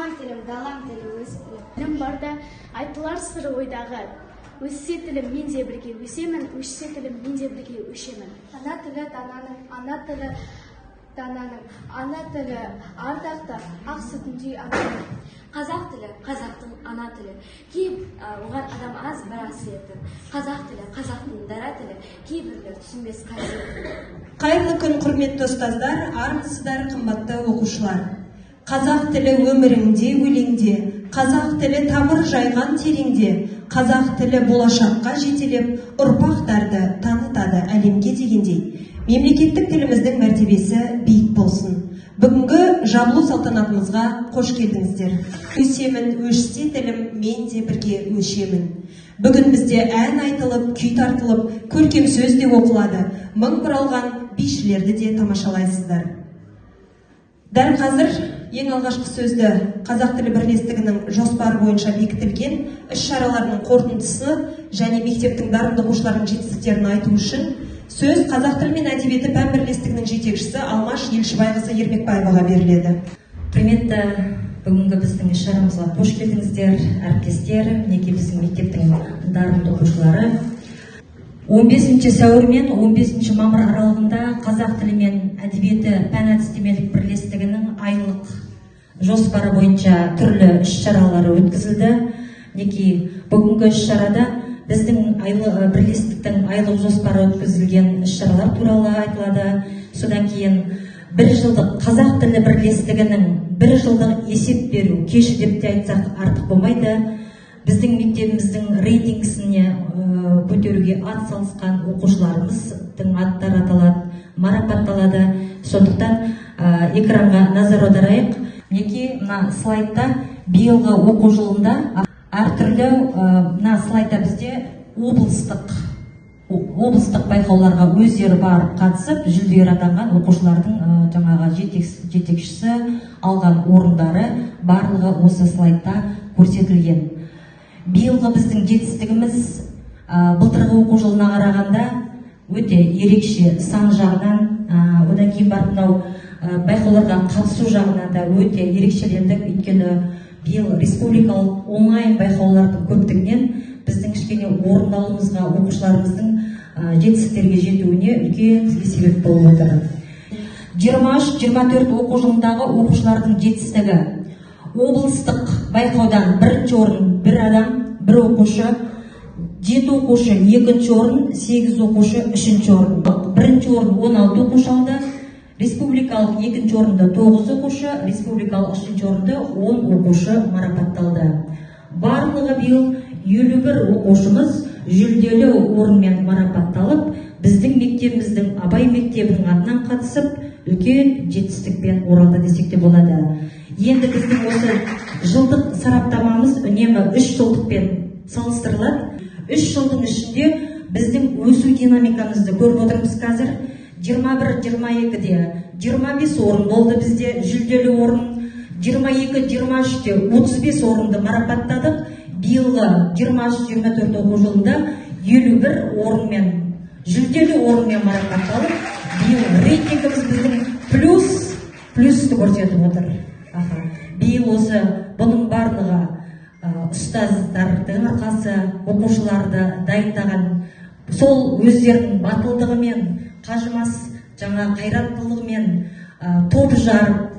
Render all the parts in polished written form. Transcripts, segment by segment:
туған тілім, далам тілі, өз тілім. Тілім барда айтылар сыры ойдағы. Өссе тілім, мен де бірге өсемін, өшсе тілім, мен де бірге өшемін. Ана тілі дананың, ана тілі дананың, ана тілі ардақты, ақ сүтіндей ананың. Қазақ тілі, қазақтың ана тілі. Кейіп оған адам аз бір асиеті. Қазақ тілі, қазақтың дара тілі, кейбірлер түсінбес қасиеті. Қайырлы күн, құрметті ұстаздар, армысыздар, қымбатты оқушылар. Қазақ тілі өміріңде, өлеңде, қазақ тілі тамыр жайған тереңде, қазақ тілі болашаққа жетелеп, ұрпақтарды танытады әлемге дегендей. Мемлекеттік тіліміздің мәртебесі биік болсын. Бүгінгі жабылу салтанатымызға қош келдіңіздер. Өсемін, өшсе тілім, мен де бірге өшемін. Бүгін бізде ән айтылып, күй тартылып, көркем сөз де оқылады. Мың бұралған бишілерді де тамашалайсыздар. Дәл қазір ең алғашқы сөзді Қазақ тілі бірлестігінің жоспары бойынша бекітілген іс-шараларының қорытындысы және мектептің дарынды оқушыларының жетістіктерін айту үшін сөз Қазақ тілі мен әдебиеті пән бірлестігінің жетекшісі Алмаш Елшібайқызы Ермекбаеваға беріледі. Құрметті бүгінгі біздің іс-шарамызға қош келдіңіздер, әріптестер, мінекей біздің мектептің дарынды оқушылары. 15 сәуір мен 15 мамыр аралығында Қазақ тілі мен әдебиеті пән әдістемелік бірлестігінің айлық жоспары бойынша түрлі іс-шаралары өткізілді. Мінекей бүгінгі іс-шарада біздің бірлестіктің айлық жоспары өткізілген іс-шаралар туралы айтылады. Содан кейін бір жылдық Қазақ тілі бірлестігінің бір жылдық есеп беру кеші деп те айтсақ артық болмайды. Біздің мектебіміздің рейтингісіне көтеруге атсалысқан оқушыларымыздың аттары аталады, марапатталады. Сондықтан экранға назар аударайық. Мінекей мына слайдта биылғы оқу жылында әртүрлі мына слайдта бізде облыстық байқауларға өздері барып қатысып жүлдегер атанған оқушылардың жаңағы жетекшісі алған орындары барлығы осы слайдта көрсетілген. Биылғы біздің жетістігіміз былтырғы оқу жылына қарағанда өте ерекше сан жағынан, одан кейін барып мынау байқауларға қатысу жағынан да өте ерекшелендік. Өйткені биыл республикалық онлайн байқаулардың көптігінен біздің кішкене орындалуымызға, оқушыларымыздың жетістіктерге жетуіне үлкен себеп болып отыр. 23-24 оқу жылындағы оқушылардың жетістігі: облыстық байқаудан бірінші орын бір адам, бір оқушы, 7 оқушы екінші орын, 8 оқушы үшінші орын. Бірінші орын 16 оқушы алды, республикалық екінші орында 9 оқушы, республикалық үшінші орында 10 оқушы марапатталды. Барлығы биыл 51 оқушымыз жүлделі орынмен марапатталып, біздің мектебіміздің Абай мектебінің атынан қатысып, үлкен жетістікпен оралды десек те болады. Енді біздің осы жылдық сараптамамыз үнемі 3 жылдықпен салыстырылады. 3 жылдың ішінде біздің өсу динамикамызды көріп отырмыз. Қазір 21-22-де 25 орын болды бізде жүлделі орын, 22-23-де 35 орынды марапаттадық. Биылғы 23-24 оқу жылында 51 орынмен, жүлделі орынмен марапатталып, биыл рейтингіміз біздің плюсті көрсетіп отыр. Биыл осы бұның барлығы ұстаздардың арқасы, оқушыларды дайындаған сол өздерінің батылдығымен, қажымас жаңа қайраттылығымен топ жарып,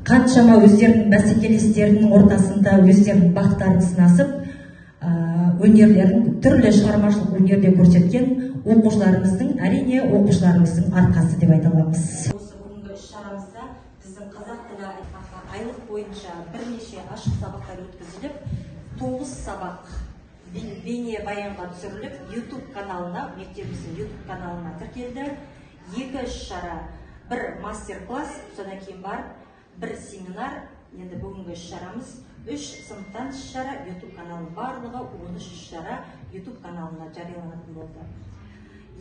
қаншама өздерінің бәсекелестерінің ортасында өздерінің бақтарын сынасып, өнерлерін, түрлі шығармашылық өнерде көрсеткен оқушыларымыздың, әрине оқушыларымыздың арқасы деп айта аламыз. Осы бүгінгі іс-шарамызда біздің қазақ тілі айлық бойынша бірнеше ашық сабақтар өткізіліп, 9 сабақ бейне баянға түсіріліп, YouTube каналына, мектебіміздің YouTube каналына тіркелді. 2 іс-шара, бір мастер-класс, содан кейін бар, бір семинар. Енді бүгінгі іс-шарамыз 3 сыныптан іс-шара, YouTube каналының барлығы 13 іс-шара YouTube каналына жарияланатын болды.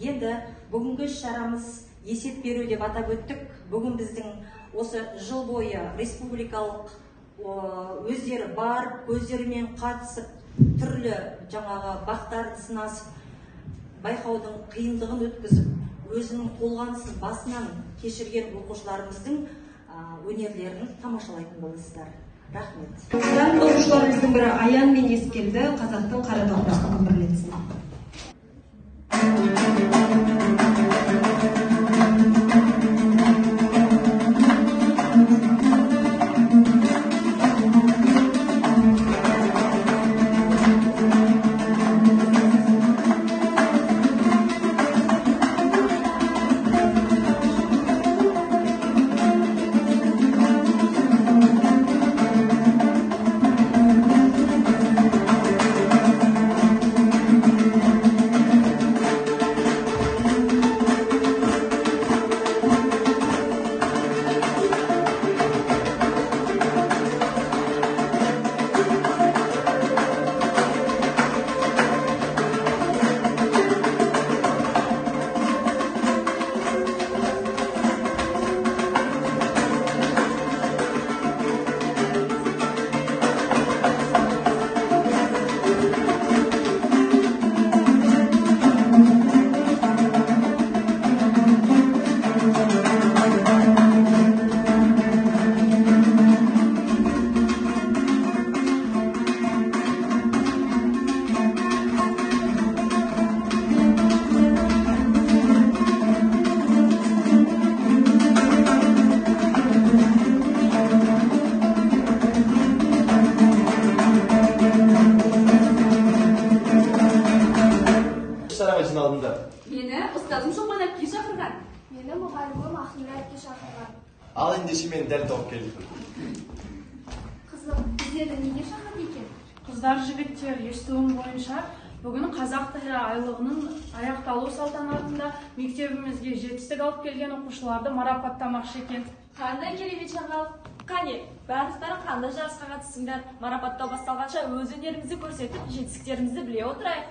Енді бүгінгі іс-шарамыз есеп беру деп атап өттік. Бүгін біздің осы жыл бойы республикалық өздері бар, көздерімен қатысып, түрлі жаңағы бақтарын сынасып, байқаудың қиындығын өткізіп, өзінің қолғанысын басынан кешірген оқушыларымыздың өнерлерін тамашалайтын боласыздар. Рахмет. Заң оқушыларымыздың бірі Аянмен ескелді қазақтың қара топырағын күмбірлетсін. Meni ustozim Sho'xon aka chaqirgan. Meni muallimim Ahmad aka chaqirgan. Al endi men dal topib keldim. Qizim, bizlarni nega chaqirdi ekan? Қыздар жігіттер, естуім бойынша бүгін қазақ тілі айлығының аяқталу салтанатында мектебімізге жетістік алып келген оқушыларды марапаттамақшы екен. Қандай керемет жаңалық. Қане, барлықтары қандай жарысқа қатысыңдар. Марапаттау басталғанша өз өнерімізді көрсетіп, жетістіктерімізді біле отырайық.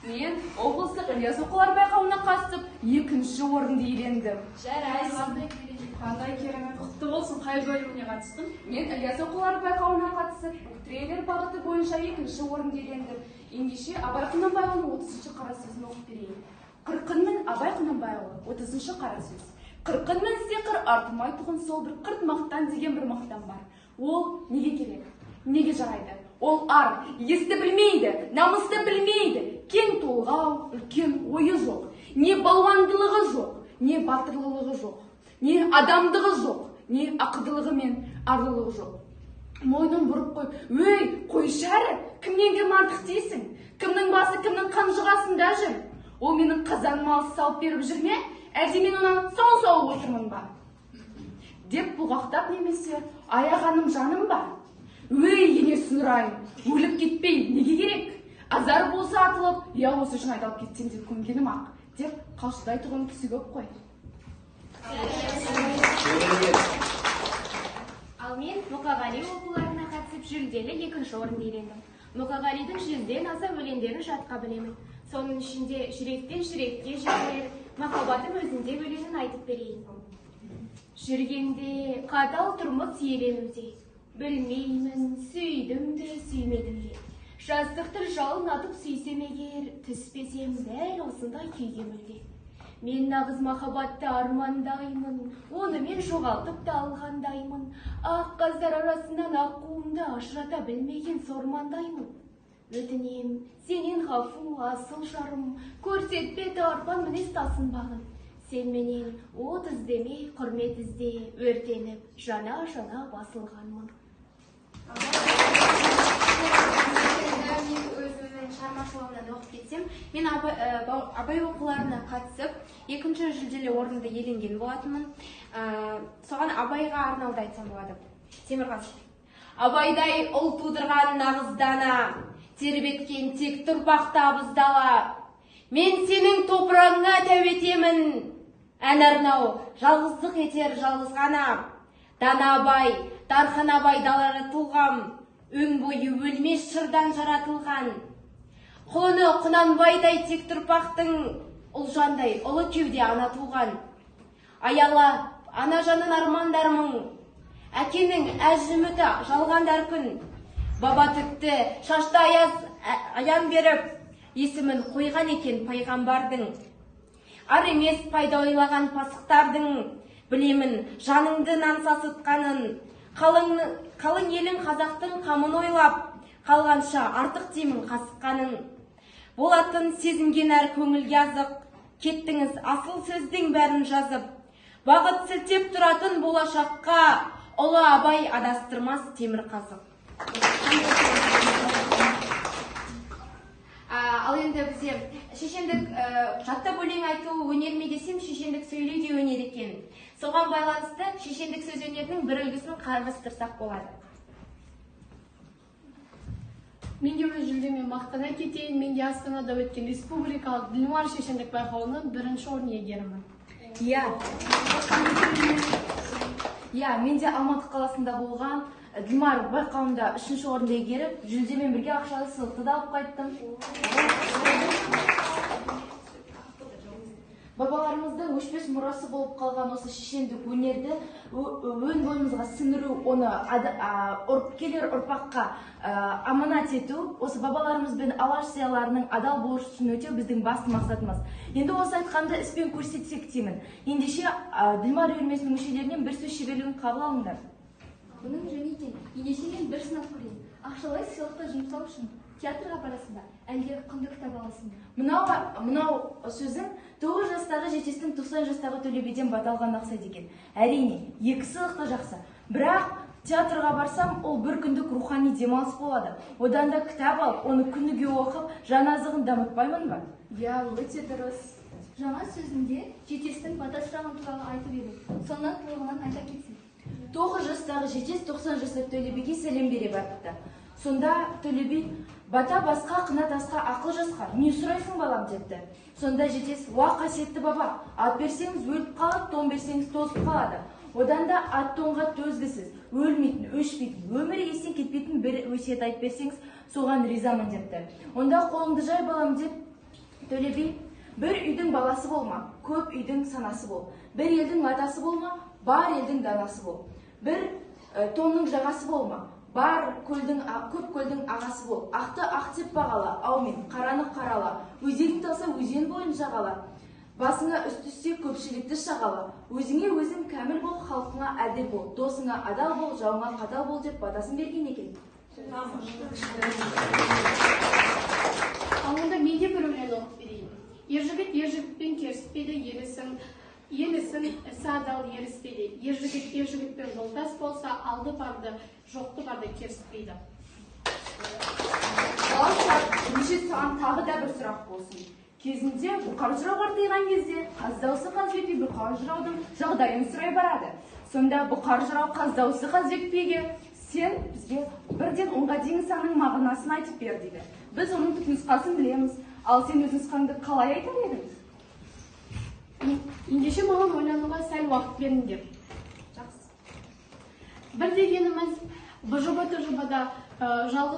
Мен облыстық Ілияс оқулар байқауына қатысып, 2-ші орынды иелендім. Жарайсың. Қандай керемет. Құтты болсын, қай бөліміне қатыстың? Мен Ілияс оқулар байқауына қатысып, трейлер бағыты бойынша 2-ші орынды иелендім. Ендеше Абай Құнанбайұлының 30-ші қара сөзін оқып берейін. Қырқынмын Абай Құнанбайұлы 30-ші қара сөз. Қырқынмын сиқыр артылмай тұғын сол бір қырт мақтан деген бір мақтан бар. Ол неге керек? Неге жарайды? Ол ар, есті білмейді, намысты білмейді, кең толғау, үлкен ойы жоқ, не балуандылығы жоқ, не батырлылығы жоқ, не адамдығы жоқ, не ақылдылығы мен арлылығы жоқ. Мойнын бұрып қой, өй, қойшы әрі, кімнен кім артық дейсің? Кімнің басы кімнің қанжығасында жүр? Ол менің қазаныма салып беріп жүр ме? Әлде мен онан сау отырмын ба? Деп бұлғақтап немесе аяғаным жаным ба? Өй, енесін ұрайын, өліп кетпей, неге керек? Азар болса атылып, я осы үшін айдалып кетсем деп көнгенім ақ, деп қалшылдай тұғын кісі көп қой. Ал мен Мұқағали оқуларына қатысып жүлделі 2-ші орын иелендім. Мұқағалидың 100-ден аса өлеңдерін жатқа білемін. Соның ішінде жүректен жүрекке жетер, махаббатым өзінде өлеңін айтып берейін. Жүргенде қатал тұрмыс еленуде, білмеймін, сүйдім де сүймедім де. Жаздықтыр жалын атып сүйсем егер, түспесем дәл осындай күйге мүлде. Мен нағыз махаббатты армандаймын, оны мен жоғалтып та алғандаймын. Ақ қаздар арасынан аққуымды ажырата білмеген сормандаймын. Өтінем, сенен ғафу асыл жарым, көрсетпе арпан мінез тасынбағын. Сен менен от іздеме, құрмет ізде, өртеніп, жана-жана басылғанмын. Мен өзімнің шығармашылығымнан оқып кетсем, мен Абай оқуларына қатысып, 2-ші жүлделі орынды иеленген болатынмын. Соған Абайға арналды айтсам болады. Темірқазық. Абайдай ұл тудырған нағыз дана, тербеткен тек тұрпақты абыздала. Мен сенің топырағыңа тәуетемін, ән арнау жалғыздық етер жалғыз ғана. Дана Абай, Дархан Абай далары тұлғам, өң бойы өлмес шырдан жаратылған. Құлыны Құнанбайдай тек тұрпақтың, ұлжандай ұлы кеуде ана туған. Аяла ана жанын армандармың, әкенің әжіміті жалғандар күн. Баба тікті шашты аян беріп, есімін қойған екен пайғамбардың. Ар емес пайда ойлаған пасықтардың, білемін жаныңды нан сасытқанын. Қалың елің қазақтың қамын ойлап, қалғанша артық деймін қасыққаның. Болатын сезінген әр көңілге азық, кеттіңіз асыл сөздің бәрін жазып. Бағыт сілтеп тұратын болашаққа, ұлы абай адастырмас темір қазық. Ал енді бізде шешендік жаттап өлең айту өнер ме десем, шешендік сөйлеу де өнер екен. Соған байланысты шешендік сөз өнерінің бір үлгісін қарастырсақ болады. Мен де өз жүлдемен мақтана кетейін. Мен де Астанада өткен республикалық Дилмар шешендік байқауының бірінші орын иегерімін. Иә, мен де Алматы қаласында болған Дилмар байқауында 3-ші орынды иегеріп, жүлдемен бірге ақшалы сыйлықты да алып қайттым. Бабаларымыздың өшпес мұрасы болып қалған осы шешендік өнерді өн бойымызға сіңіру, оны келер ұрпаққа аманат ету, осы бабаларымыз бен алаш зиялыларының адал борышын өтеу біздің басты мақсатымыз. Енді осы айтқанды іспен көрсетсек деймін. Ендеше Дилмар үйірмесінің мүшелерінен бір сөз шеберлігін қабыл алыңдар. Бұның жөн екен. Ендеше мен бір сынап көрейін. Ақшалай сыйлықты жұмсау үшін театрға барасың ба, әлде құнды кітап аласың ба? Мынау сөзің 9 жастағы жетестің 90 жастағы төлебеден баталған ақсайды екен. Әрине, екі сыйлықты жақсы. Бірақ театрға барсам, ол бір күндік рухани демалыс болады. Одан да кітап алып, оны күніге оқып, жан азығын дамытпаймын ба? Иә, өте дұрыс. Жаңа сөзінде жетестің бата сұраған туралы айтып еді. Сонан толығынан айта кетсін. 9 жастағы жетес 90 жастағы төлебеге сәлем бере барыпты. Сонда төлебе бата басқа, қына тасқа, ақыл жасқа, не сұрайсың балам депті. Сонда жетес, уа қасиетті баба, ат берсеңіз өліп қалады, тон берсеңіз тозып қалады. Одан да ат тонға төзгісіз, өлмейтін, өшпейтін, өмірі естен кетпейтін бір өсиет айтып берсеңіз, соған ризамын депті. Онда қолыңды жай балам деп төлебе, бір үйдің баласы болма, көп үйдің санасы бол. Бір елдің атасы болма, бар елдің данасы бол. Бір тонның жағасы болма, көп көлдің ағасы бол. Ақты ақ деп бағала, аумен, қараны қарала. Өзегің талса өзен бойын жағала. Басыңа үст түссе көпшілікті шағала. Өзіңе өзің кәміл бол, халқыңа әділ бол. Досыңа адал бол, жауыңа қатал бол деп батасын берген екен. Ал онда мен де бір өлең оқып берейін. Ержігіт ержігітпен керіспейді, елісін ісі адал еріспейді. Ержігіт ержігітпен жолдас болса, алды барды, жоқты барды керіспейді. Неше саған тағы да бір сұрақ болсын. Кезінде бұқар жырау артайған кезде, қаз даусы Қазбекпей бұқар жыраудың жағдайын сұрай барады. Сонда бұқар жырау қаз даусы Қазбекпейге, сен бізге бірден 10-ға дейін санның мағынасын айтып бер дейді. Біз оның түпнұсқасын білеміз, ал сен өз нұсқаңды қалай айтар едің? Ендеше маған ойлануға сәл уақыт беріңдер. Бір дегеніміз, БЖБ-ТЖБ-да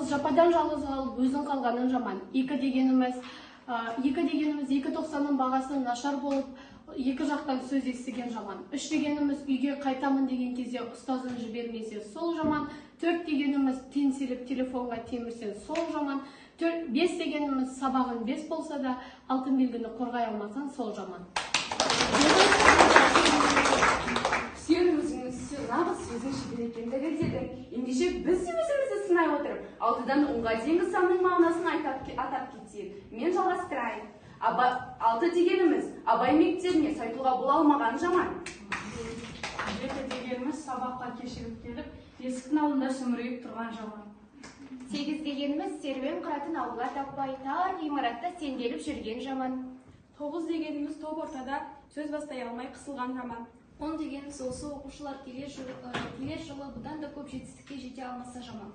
жападан жалғыз қалып, өзің қалғанын жаман. Екі дегеніміз 2.90-ның бағасының нашар болып, екі жақтан сөз естіген жаман. 3 дегеніміз, үйге қайтамын деген кезде ұстазын жібермесе, сол жаман. 4 дегеніміз, теңселіп телефонға темірсен, сол жаман. 5 дегеніміз, сабағын 5 болса да, алтын белгіні қорғай алмасан, сол жаман. Сен өзіңіз нағыз сөзің шебер екендігі дедің. Ендеше біз өзімізді сынай отырып, 6-дан 10-ға дейінгі санның мағынасын атап кетсек. Мен жалғастырайын. 6 дегеніміз Абай мектебіне сайтуға бола алмаған жаман. 7 дегеніміз сабаққа кешігіп келіп, есіктің алдында сүмірейіп тұрған жаман. 8 дегеніміз серуен қыратын ауылға таппай, тар ғимаратта сенделіп жүрген жаман. 9 дегеніміз топ ортада сөз бастай алмай қысылған жаман. 10 дегеніміз осы оқушылар келер жылы бұдан да көп жетістікке жете алмаса жаман.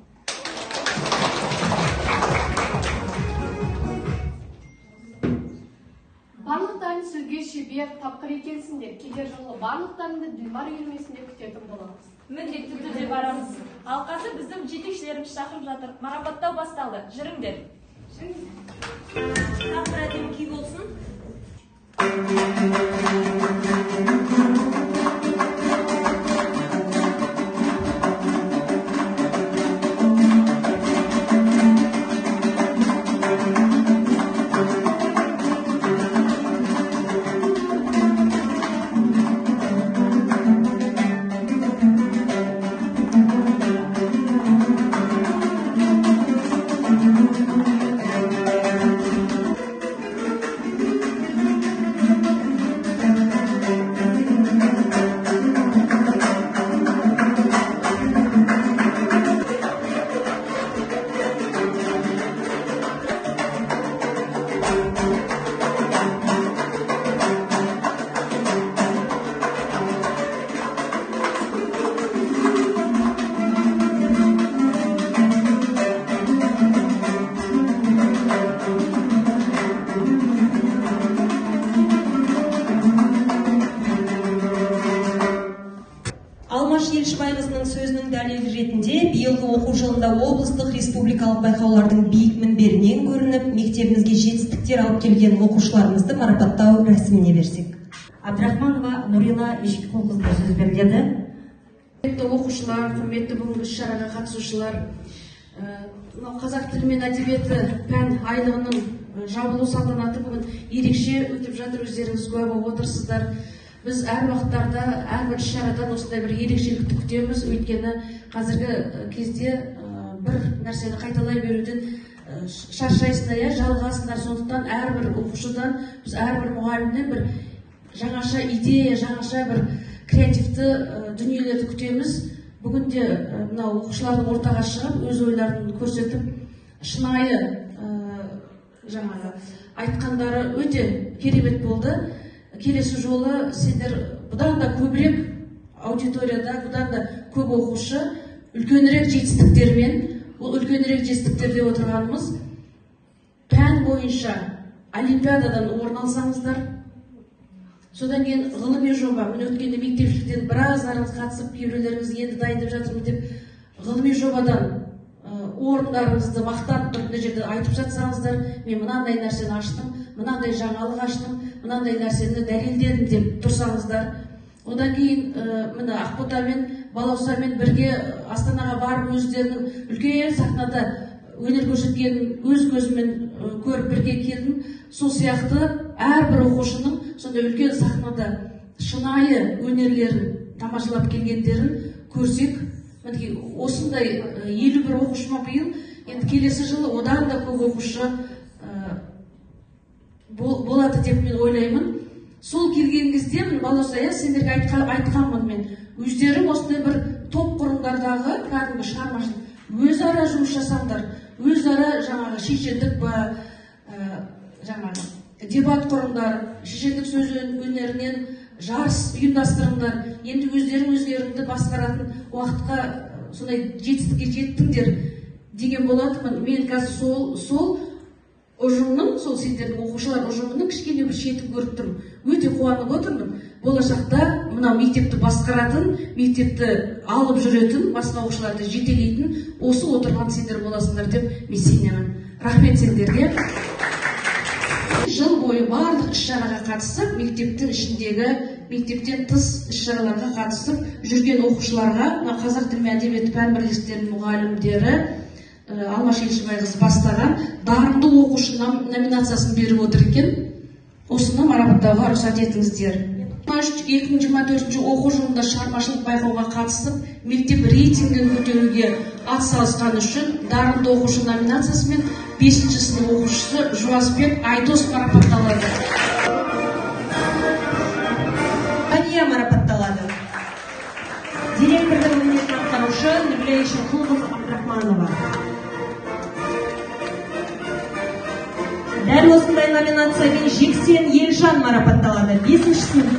Барлықтарын сөзге шебер, тапқыр екенсіңдер. Келер жылы барлықтарыңды Дилмар үйірмесінде күтетін боламыз. Міндетті түрде барамыз. Ал қазір біздің жетекшілеріміз шақырып жатыр. Марапаттау басталды. Жүріңдер. Тағдыр әдем күй болсын. облыстық республикалық байқаулардың биік мінберінен көрініп, мектебімізге жетістіктер алып келген оқушыларымызды марапаттау рәсіміне берсек. Абдрахманова Нурила Ешкіқұлқызына сөз беріледі. Құрметті оқушылар, құрметті бүгінгі іс-шараға қатысушылар, қазақ тілі мен әдебиеті пән айлығының жабылу салтанаты бүгін ерекше өтіп жатыр, өздеріңіз куә болып отырсыздар. Біз әр уақыттарда, әрбір іс-шарадан осындай бір ерекшелікті күтеміз, өйткені қазіргі кезде бір нәрсені қайталай беруден шаршайсыңдар, жалығасыңдар. Сондықтан әрбір оқушыдан, біз әрбір мұғалімнен бір жаңаша идея, жаңаша бір креативті дүниелерді күтеміз. Бүгінде мынау оқушылардың ортаға шығып, өз ойларын көрсетіп, шынайы жаңағы айтқандары өте керемет болды. Келесі жолы сендер бұдан да көбірек аудиторияда, бұдан да көп оқушы, үлкенірек жетістіктермен, бұл үлкенірек жетістіктерде отырғанымыз, пән бойынша олимпиададан орын алсаңыздар, содан кейін ғылыми жоба, міне өткенде мектепшіліктен біраздарыңыз қатысып, кейбіреулеріңіз енді дайындап жатырмыз деп, ғылыми жобадан орындарыңызды мақтанып тұрып мына жерде айтып жатсаңыздар, мен мынандай нәрсені аштым, мынандай жаңалық аштым, мынандай нәрсені дәлелдедім деп тұрсаңыздар. Одан кейін міне Ақботамен, Балаусамен бірге Астанаға барып өздерінің үлкен сахнада өнер көрсеткенін өз көзімен көріп бірге келдім. Сол сияқты әрбір оқушының сондай үлкен сахнада шынайы өнерлерін тамашалап келгендерін көрсек, осындай 51 оқушыма биыл, енді келесі жылы одан да көп оқушы болады деп мен ойлаймын. Сол келген кезде Балаусая сендерге айтқанмын мен, өздерің осындай бір топ құрымдардағы кәдімгі шығармашылық өзара жұмыс жасаңдар, өзара жаңағы шешендік ба, жаңағы дебат құрыңдар, шешендік сөз өнерінен жарыс ұйымдастырыңдар. Енді өздеріңді басқаратын уақытқа сондай жетістікке жеттіңдер деген болатынмын. Мен қазір сол ұжымның, сол сендердің оқушылар ұжымының кішкене бір шетін көріп тұрмын. Өте қуанып отырмын. Болашақта мынау мектепті басқаратын, мектепті алып жүретін, басқа оқушыларды жетелейтін осы отырған сендер боласыңдар деп мен сенемін. Рахмет сендерге. Жыл бойы барлық іс-шараға қатысып, мектептің ішіндегі, мектептен тыс іс-шараларға қатысып жүрген оқушыларға қазақ тілі мен әдебиеті пән бірлестіктерінің мұғалімдері Алмаш Елшібайқызы бастаған дарынды оқушы номинациясын беріп отыр екен. Осыны марапаттауға рұқсат етіңіздер. 2024 оқу жылында шығармашылық байқауға қатысып, мектеп рейтингін көтеруге атсалысқаны үшін дарынды оқушы номинациясымен 5-ші сынып оқушысы Жуасбек Айдос марапатталады. Ания марапатталады. Директордың міндетін атқарушы Нұрила Ешкіқұлқызы Абдрахманова. Дәл осындай номинациямен Жексен Елжан марапатталады. 5-ші сынып.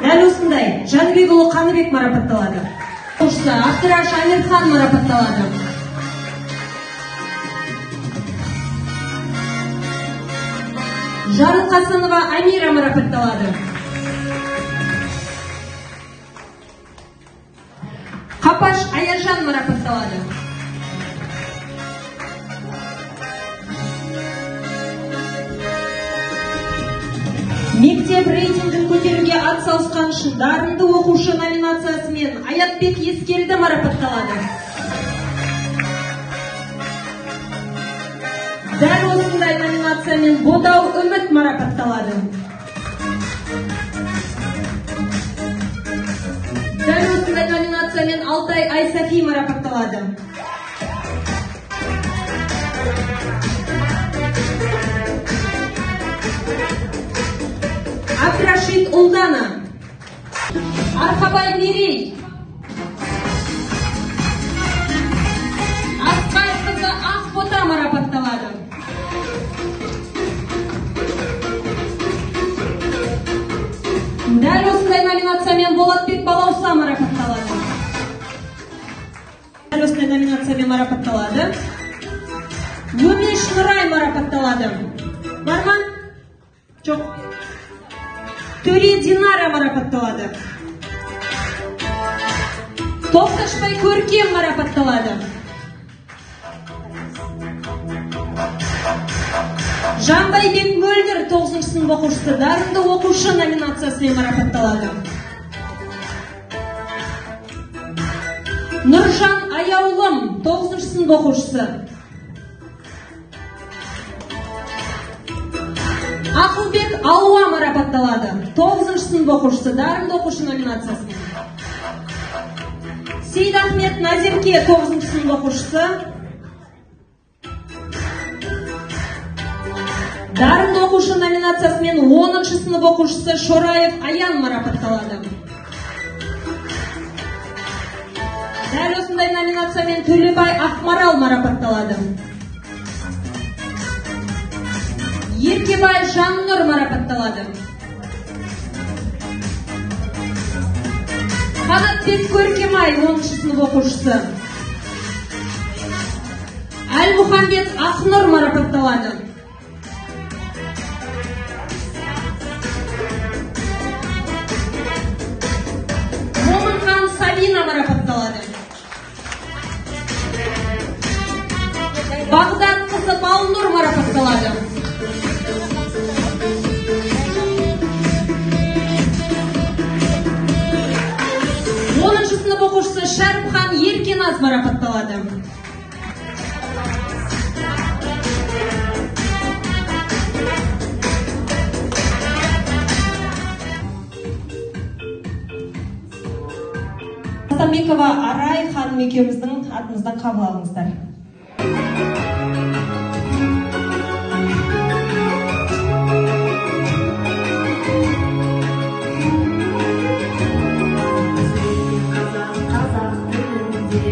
Дәл осындай Жанбекұлы Қаныбек марапатталады. Оқушысы Абдыраш Амирхан марапатталады. Жарылқасынова Амира марапатталады. Қапаш Аяжан марапатталады. Мектеп рейтингін көтеруге атсалысқан үшін дарынды оқушы номинациясымен Аятбек Ескелді марапатталады. Дәл осындай номинациямен Бодау Үміт марапатталады. Дәл осындай номинациямен Алтай Айсафи марапатталады. Абдрашид Улдана, Архабай Мерей, Асқай қызы Ақбота марапатталады. Дәл осындай номинациямен Болатбек Балауса марапатталады. Дәл осындай номинациямен марапатталады. Өмеш Нұрай марапатталады. Бар ма? Жоқ. Төре Динара марапатталады. Тоқташбай Көркем марапатталады. Жанбайбек Мөлдір 9 сынып оқушысы дарынды оқушы номинациясымен марапатталады. Нұржан Аяулым 9 сынып оқушысы. Ақылбек Алуа марапатталады. 9 сынып оқушысы дарынды оқушы номинациясымен. Сейдахмет Назерке 9 сынып оқушысы. Дарынды оқушы номинациясымен 10 сынып оқушысы Шораев Аян марапатталады. Дәл осындай номинациямен Төлебай Ақмарал марапатталады. Еркебай Жаннұр марапатталады. Қанатбек Көркемай 10 сынып оқушысы. Әлмұхамбет Ақнұр марапатталады. Момынхан Сабина марапатталады. Бағдат қызы Балнұр марапатталады. Сынып оқушысы Шәріпхан Еркеназ марапатталады. Атамекова Арай ханым екеуміздің атымыздан қабыл алыңыздар. Қазақ тілінде